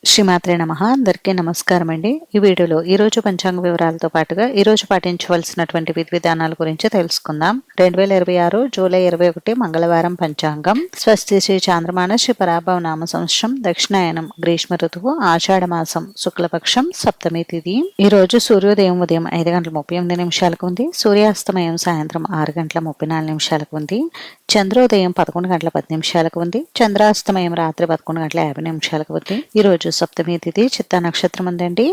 శ్రీమాత్రే నమః. అందరికీ నమస్కారం అండి. ఈ వీడియోలో ఈరోజు పంచాంగ వివరాలతో పాటుగా ఈరోజు పాటించవలసినటువంటి విధి విధానాల గురించి తెలుసుకుందాం. 2026 జూలై 21 మంగళవారం పంచాంగం. స్వస్తి శ్రీ చాంద్రమాన శ్రీ పరాభవ నామ సంవత్సరం దక్షిణాయనం గ్రీష్మ ఋతువు ఆషాఢ మాసం శుక్లపక్షం సప్తమి తిథి. ఈ రోజు సూర్యోదయం ఉదయం 5:38 ఉంది. సూర్యాస్తమయం సాయంత్రం 6:34 ఉంది. చంద్రోదయం 11:10 ఉంది. చంద్రాస్తమయం రాత్రి 11:50 ఉంది. ఈ రోజు సప్తమి తిథి చిత్తా నక్షత్రం ఉందండి.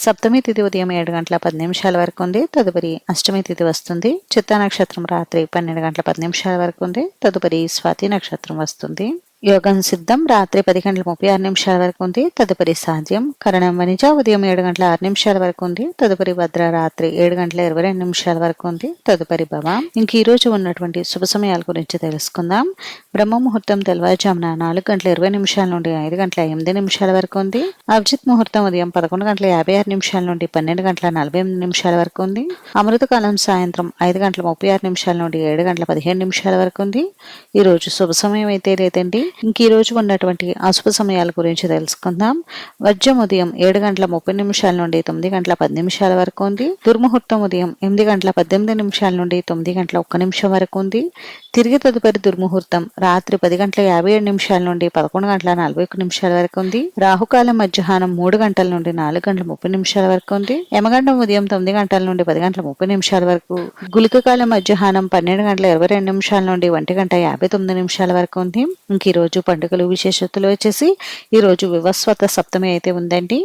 సప్తమి తిథి ఉదయం 7:10 వరకు ఉంది. తదుపరి అష్టమి తిథి వస్తుంది. చిత్తా నక్షత్రం రాత్రి 12:10 వరకు ఉంది. తదుపరి స్వాతి నక్షత్రం వస్తుంది. యోగం సిద్ధం రాత్రి 10:36 వరకు ఉంది. తదుపరి సాధ్యం కరణం వనిజ ఉదయం 7:06 వరకు ఉంది. తదుపరి భద్ర రాత్రి 7:22 వరకు ఉంది. తదుపరి భవ. ఇంక ఈ రోజు ఉన్నటువంటి శుభ సమయాల గురించి తెలుసుకుందాం. బ్రహ్మ ముహూర్తం తెల్లవారుజామున 4:20 నుండి 5:08 వరకు ఉంది. అభిజిత్ ముహూర్తం ఉదయం 11:56 నుండి 12:48 వరకు ఉంది. అమృతకాలం సాయంత్రం 5:36 నుండి 7:15 వరకు ఉంది. ఈ రోజు శుభ సమయం అయితే లేదండి. ఇంక ఈ రోజు ఉన్నటువంటి అశుభ సమయాల గురించి తెలుసుకుందాం. వజ్రం ఉదయం 7:30 నుండి 9:10 వరకు ఉంది. దుర్ముహూర్తం ఉదయం 8:18 నుండి 9:01 వరకు ఉంది. తిరిగి తదుపరి దుర్ముహూర్తం రాత్రి 10:57 నుండి 11:41 వరకు ఉంది. రాహుకాలం మధ్యాహ్నం 3 గంటల నుండి 4:30 వరకు ఉంది. యమగండం ఉదయం 9 గంటల నుండి 10:30 వరకు. గుళిక కాలం మధ్యాహ్నం 12:22 నుండి 1:59 వరకు ఉంది. ఇంక ఈ రోజు పండుగలు విశేషతలు వచ్చేసి ఈ రోజు వివస్వత సప్తమి అయితే ఉందండి.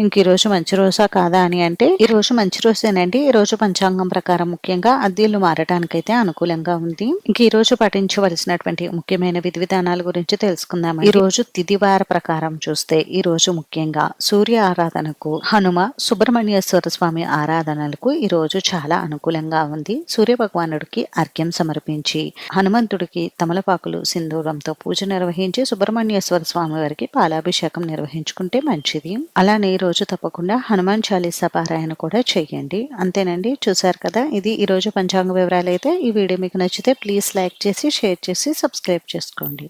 ఇంక ఈ రోజు మంచి రోజా కాదా అని అంటే ఈ రోజు మంచి రోజేనండి. ఈ రోజు పంచాంగం ప్రకారం ముఖ్యంగా అద్దెలు మారటానికైతే అనుకూలంగా ఉంది. ఇంక ఈ రోజు పాటించవలసినటువంటి ముఖ్యమైన విధి విధానాల గురించి తెలుసుకుందాం. ఈ రోజు తిథివార ప్రకారం చూస్తే ఈ రోజు ముఖ్యంగా సూర్య ఆరాధనకు, హనుమ, సుబ్రహ్మణ్యేశ్వర స్వామి ఆరాధనలకు ఈ రోజు చాలా అనుకూలంగా ఉంది. సూర్య భగవానుడికి అర్ఘ్యం సమర్పించి హనుమంతుడికి తమలపాకులు సింధూరంతో పూజ నిర్వహించి సుబ్రహ్మణ్యేశ్వర స్వామి వారికి పాలాభిషేకం నిర్వహించుకుంటే మంచిది. అలానే ఈ రోజు తప్పకుండా హనుమాన్ చాలీసా పారాయణ కూడా చేయండి. అంతేనండి. చూసారు కదా, ఇది ఈ రోజు పంచాంగ వివరాలు అయితే. ఈ వీడియో మీకు నచ్చితే ప్లీజ్ లైక్ చేసి షేర్ చేసి సబ్స్క్రైబ్ చేసుకోండి.